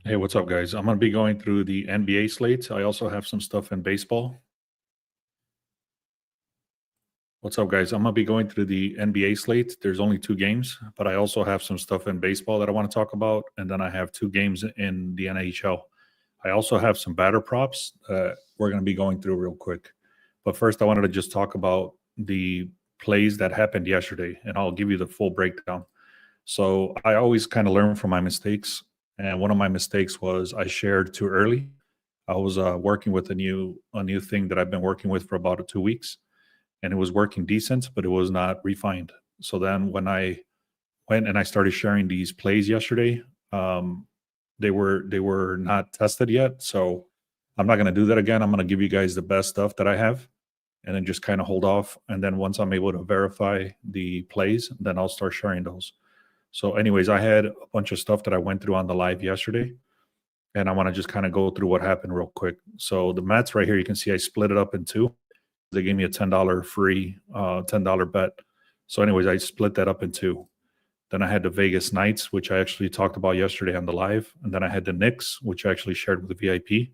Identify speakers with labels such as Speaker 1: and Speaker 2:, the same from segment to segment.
Speaker 1: Hey, what's up, guys? I'm going to be going through the NBA slate. I also have some stuff in baseball. What's up, guys? I'm going to be going through the NBA slate. There's only two games, but I also have some stuff in baseball that I want to talk about. And then I have two games in the NHL. I also have some batter props we're going to be going through real quick. But first, I wanted to just talk about the plays that happened yesterday, and I'll give you the full breakdown. So I always kind of learn from my mistakes. And one of my mistakes was I shared too early. I was working with a new thing that I've been working with for about 2 weeks, and it was working decent, but it was not refined. So then when I went and I started sharing these plays yesterday, um, they were not tested yet. So I'm not going to do that again. I'm going to give you guys the best stuff that I have, and then just kind of hold off. And then once I'm able to verify the plays, then I'll start sharing those. So, anyways, I had a bunch of stuff that I went through on the live yesterday, and I want to just kind of go through what happened real quick. So, the Mets right here, you can see I split it up in two. They gave me a $10 free, $10 bet. So, anyways, I split that up in two. Then I had the Vegas Knights, which I actually talked about yesterday on the live, and then I had the Knicks, which I actually shared with the VIP.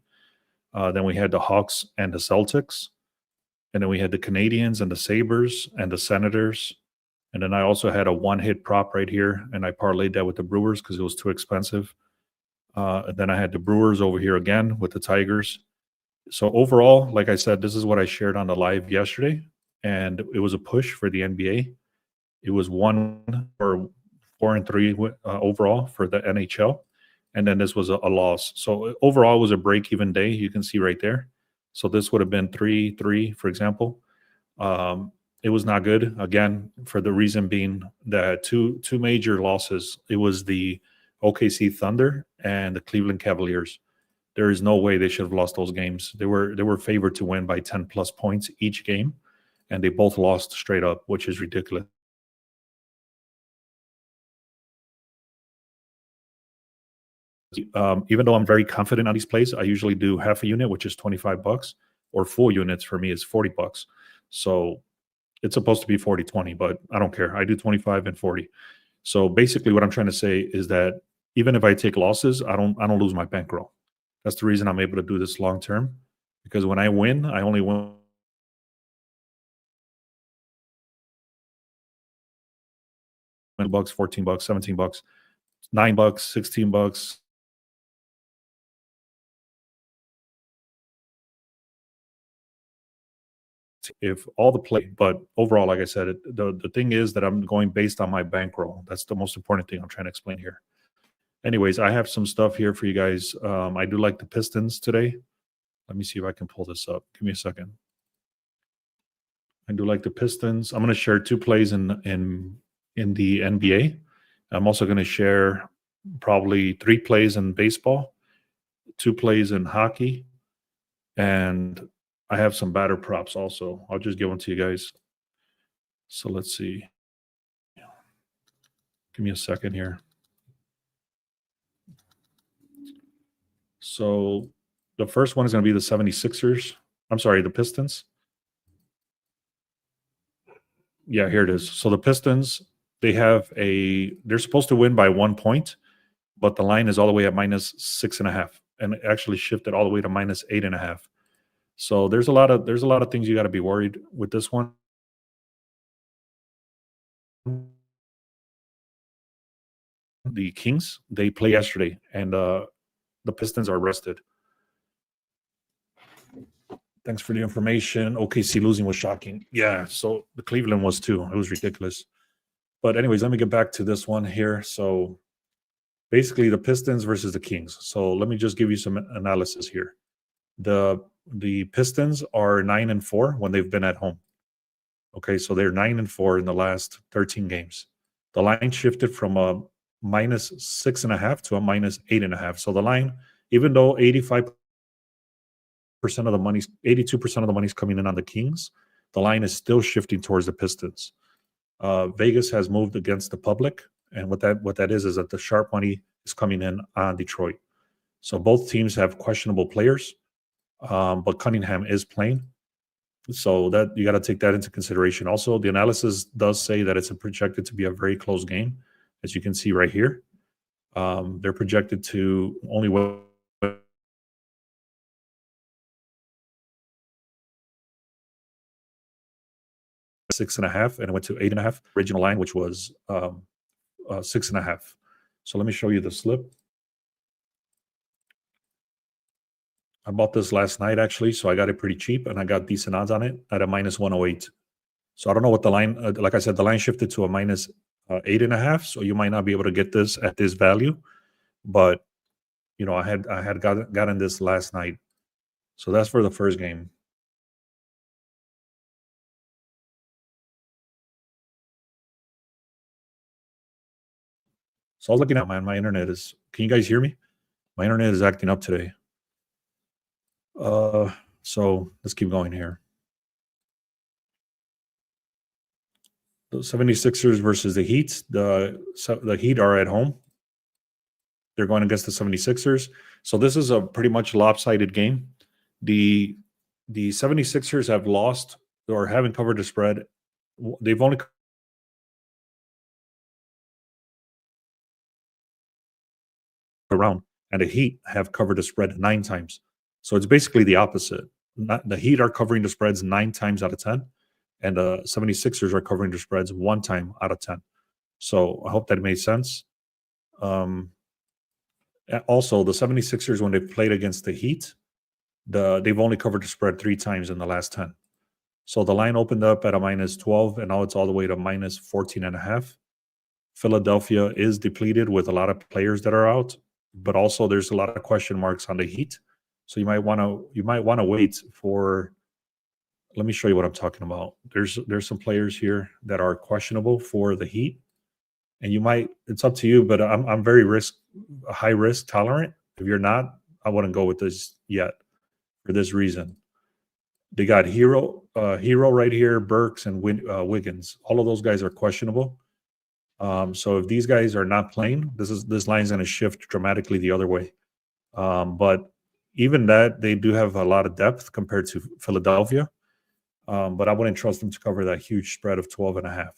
Speaker 1: Then we had the Hawks and the Celtics, and then we had the Canadians and the Sabres and the Senators. And then I also had a one hit prop right here, and I parlayed that with the Brewers because it was too expensive. And then I had the Brewers over here again with the Tigers. So overall, like I said, this is what I shared on the live yesterday, and it was a push for the NBA. It was 1 or 4 and 3 overall for the NHL, and then this was a loss. So overall, it was a break-even day. You can see right there. So this would have been 3-3, for example. It was not good again for the reason being that two major losses. It was the OKC Thunder and the Cleveland Cavaliers. There is no way they should have lost those games. They were favored to win by 10 plus points each game, and they both lost straight up, which is ridiculous. Even though I'm very confident on these plays, I usually do half a unit, which is $25, or full units for me is $40. So it's supposed to be 40-20, but I don't care. I do 25 and 40. So basically what I'm trying to say is that even if I take losses, I don't lose my bankroll. That's the reason I'm able to do this long term, because when I win, I only win bucks, $14, $17, $9, $16. If all the play, but overall, like I said, the thing is that I'm going based on my bankroll. That's the most important thing I'm trying to explain here. Anyways, I have some stuff here for you guys. I do like the Pistons today. Let me see if I can pull this up. Give me a second. I do like the Pistons. I'm going to share two plays in the NBA. I'm also going to share probably three plays in baseball, two plays in hockey, and I have some batter props also. I'll just give them to you guys. So let's see. Give me a second here. So the first one is going to be the 76ers. I'm sorry, the Pistons. Yeah, here it is. So the Pistons, they're supposed to win by 1 point, but the line is all the way at -6.5, and it actually shifted all the way to -8.5. So there's a lot of things you got to be worried with this one. The Kings, they play yesterday, and the Pistons are rested. Thanks for the information. OKC losing was shocking. Yeah, so the Cleveland was too. It was ridiculous. But anyways, let me get back to this one here. So basically, the Pistons versus the Kings. So let me just give you some analysis here. The Pistons are 9-4 when they've been at home. Okay, so they're 9-4 in the last 13 games. The line shifted from a -6.5 to a -8.5. So the line, even though 85% of the money's 82% of the money's coming in on the Kings, the line is still shifting towards the Pistons. Vegas has moved against the public, and what that is that the sharp money is coming in on Detroit. So both teams have questionable players, but Cunningham is playing. So that you got to take that into consideration. Also, the analysis does say that it's projected to be a very close game, as you can see right here. They're projected to only win 6.5, and it went to 8.5. Original line, which was 6.5. So let me show you the slip. I bought this last night actually, so I got it pretty cheap, and I got decent odds on it at a minus 108. So I don't know what the line. Like I said, the line shifted to a minus 8.5. So you might not be able to get this at this value, but I had gotten this last night. So that's for the first game. So I was looking at my internet is. Can you guys hear me? My internet is acting up today. So let's keep going here. The 76ers versus the Heat. The Heat are at home. They're going against the 76ers. So this is a pretty much lopsided game. The 76ers have lost or haven't covered the spread. They've only around, and the Heat have covered the spread 9 times. So it's basically the opposite. The Heat are covering the spreads 9 times out of 10, and the 76ers are covering the spreads 1 time out of 10. So I hope that made sense. Also, the 76ers, when they've played against the Heat, they've only covered the spread 3 times in the last 10. So the line opened up at a minus 12, and now it's all the way to minus 14.5. Philadelphia is depleted with a lot of players that are out, but also there's a lot of question marks on the Heat. So you might want to wait for. Let me show you what I'm talking about. There's some players here that are questionable for the Heat, and you might. It's up to you, but I'm very high risk tolerant. If you're not, I wouldn't go with this yet for this reason. They got Hero right here, Burks and Wiggins. All of those guys are questionable. So if these guys are not playing, this line's going to shift dramatically the other way. But even that, they do have a lot of depth compared to Philadelphia. But I wouldn't trust them to cover that huge spread of 12.5.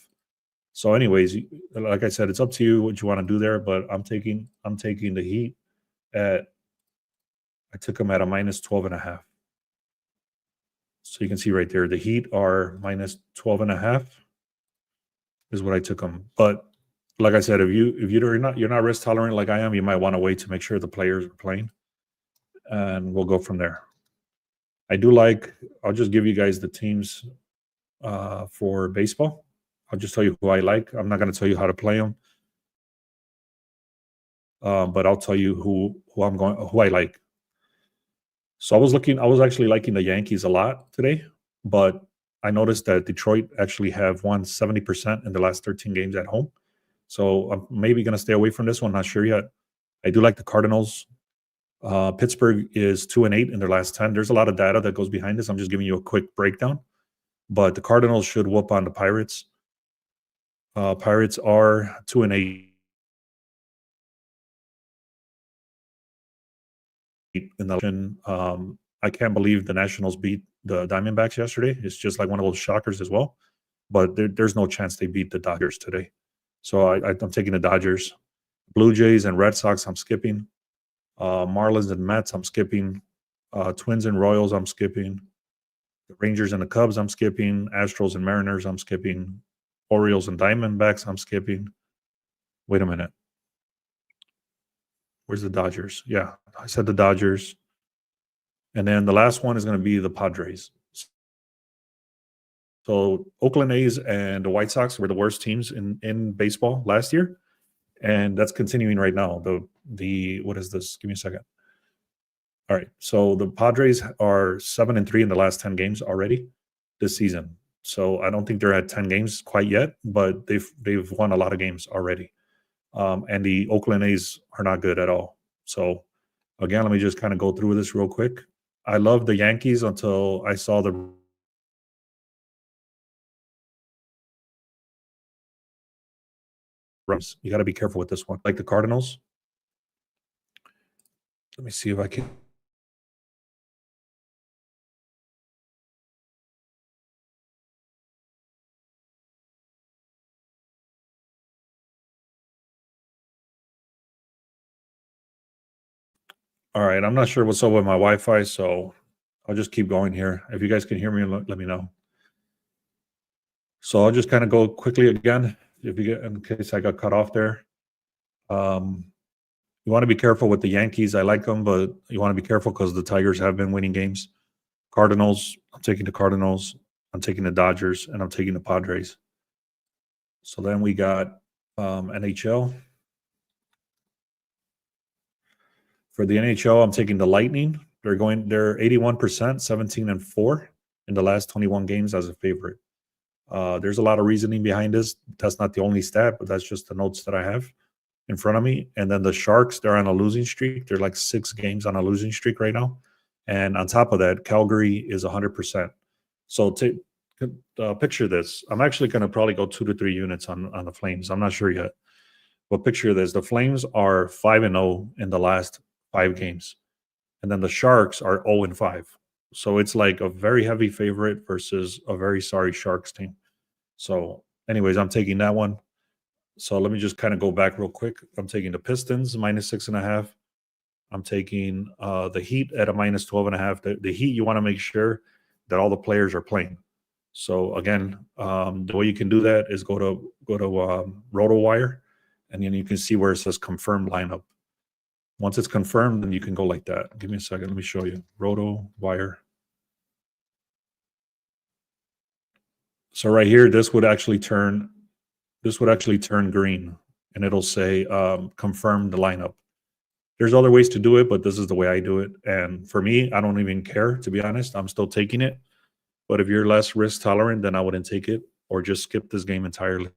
Speaker 1: So, anyways, like I said, it's up to you what you want to do there. But I'm taking the Heat I took them at a minus 12.5. So you can see right there, the Heat are minus 12.5 is what I took them. But like I said, if you're not risk tolerant like I am, you might want to wait to make sure the players are playing, and we'll go from there. I'll just give you guys the teams for baseball. I'll just tell you who I like. I'm not going to tell you how to play them, but I'll tell you who I like. So I was actually liking the Yankees a lot today, but I noticed that Detroit actually have won 70% in the last 13 games at home. So I'm maybe going to stay away from this one. Not sure yet. I do like the Cardinals. Pittsburgh is 2-8 in their last 10. There's a lot of data that goes behind this. I'm just giving you a quick breakdown. But the Cardinals should whoop on the Pirates. Pirates are 2-8 in the. I can't believe the Nationals beat the Diamondbacks yesterday. It's just like one of those shockers as well. But there's no chance they beat the Dodgers today. So I'm taking the Dodgers. Blue Jays and Red Sox, I'm skipping. Marlins and Mets, I'm skipping. Twins and Royals, I'm skipping. The Rangers and the Cubs, I'm skipping. Astros and Mariners, I'm skipping. Orioles and Diamondbacks, I'm skipping. Wait a minute. Where's the Dodgers? Yeah, I said the Dodgers. And then the last one is going to be the Padres. So Oakland A's and the White Sox were the worst teams in baseball last year, and that's continuing right now. The what is this? Give me a second. All right, so the Padres are 7-3 in the last 10 games already this season. So I don't think they're at 10 games quite yet, but they've won a lot of games already. And the Oakland A's are not good at all. So again, let me just kind of go through this real quick. I love the Yankees until I saw the Rams. You got to be careful with this one. Like the Cardinals. Let me see if I can. All right, I'm not sure what's up with my Wi-Fi, so I'll just keep going here. If you guys can hear me, let me know. So I'll just kind of go quickly again, if you get in case I got cut off there. Um, you want to be careful with the Yankees. I like them, but you want to be careful because the Tigers have been winning games. Cardinals, I'm taking the Cardinals. I'm taking the Dodgers, and I'm taking the Padres. So then we got NHL. For the NHL, I'm taking the Lightning. They're 81%, 17-4 in the last 21 games as a favorite. There's a lot of reasoning behind this. That's not the only stat, but that's just the notes that I have in front of me. And then the Sharks, they're on a losing streak. They're like 6 games on a losing streak right now. And on top of that, Calgary is 100%. So picture this. I'm actually going to probably go 2 to 3 units on the Flames. I'm not sure yet. But picture this. The Flames are 5-0 in the last 5 games. And then the Sharks are 0-5. So it's like a very heavy favorite versus a very sorry Sharks team. So, anyways, I'm taking that one. So let me just kind of go back real quick. I'm taking the Pistons -6.5. I'm taking the Heat at a -12.5. The Heat, you want to make sure that all the players are playing. So again, the way you can do that is go to RotoWire, and then you can see where it says confirmed lineup. Once it's confirmed, then you can go like that. Give me a second. Let me show you. RotoWire. So right here, this would actually turn green, and it'll say confirm the lineup. There's other ways to do it, but this is the way I do it. And for me, I don't even care, to be honest. I'm still taking it. But if you're less risk tolerant, then I wouldn't take it or just skip this game entirely.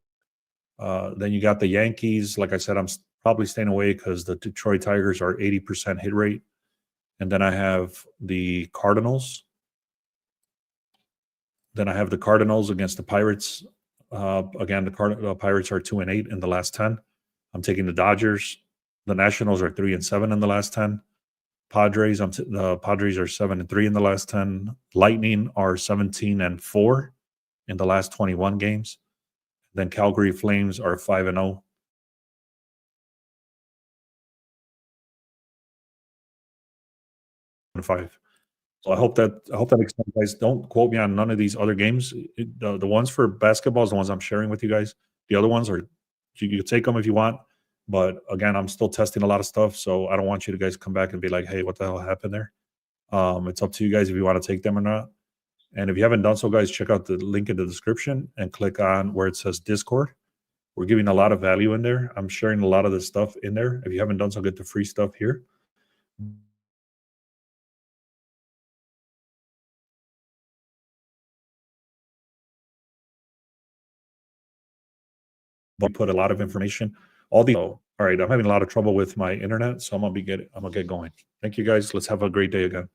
Speaker 1: Then you got the Yankees. Like I said, I'm probably staying away because the Detroit Tigers are 80% hit rate. And then I have the Cardinals. Then I have the Cardinals against the Pirates. Again, the Pirates are 2-8 in the last 10. I'm taking the Dodgers. The Nationals are 3-7 in the last 10. Padres, the Padres are 7-3 in the last 10. Lightning are 17-4 in the last 21 games. Then Calgary Flames are 5-0. And 5. So I hope that makes sense, guys. Don't quote me on none of these other games. The ones for basketball is the ones I'm sharing with you guys. The other ones are you can take them if you want, but again, I'm still testing a lot of stuff, so I don't want you to guys come back and be like, "Hey, what the hell happened there?" It's up to you guys if you want to take them or not. And if you haven't done so, guys, check out the link in the description and click on where it says Discord. We're giving a lot of value in there. I'm sharing a lot of the stuff in there. If you haven't done so, get the free stuff here. But put a lot of information. All right, I'm having a lot of trouble with my internet, so I'm gonna get going. Thank you guys. Let's have a great day again.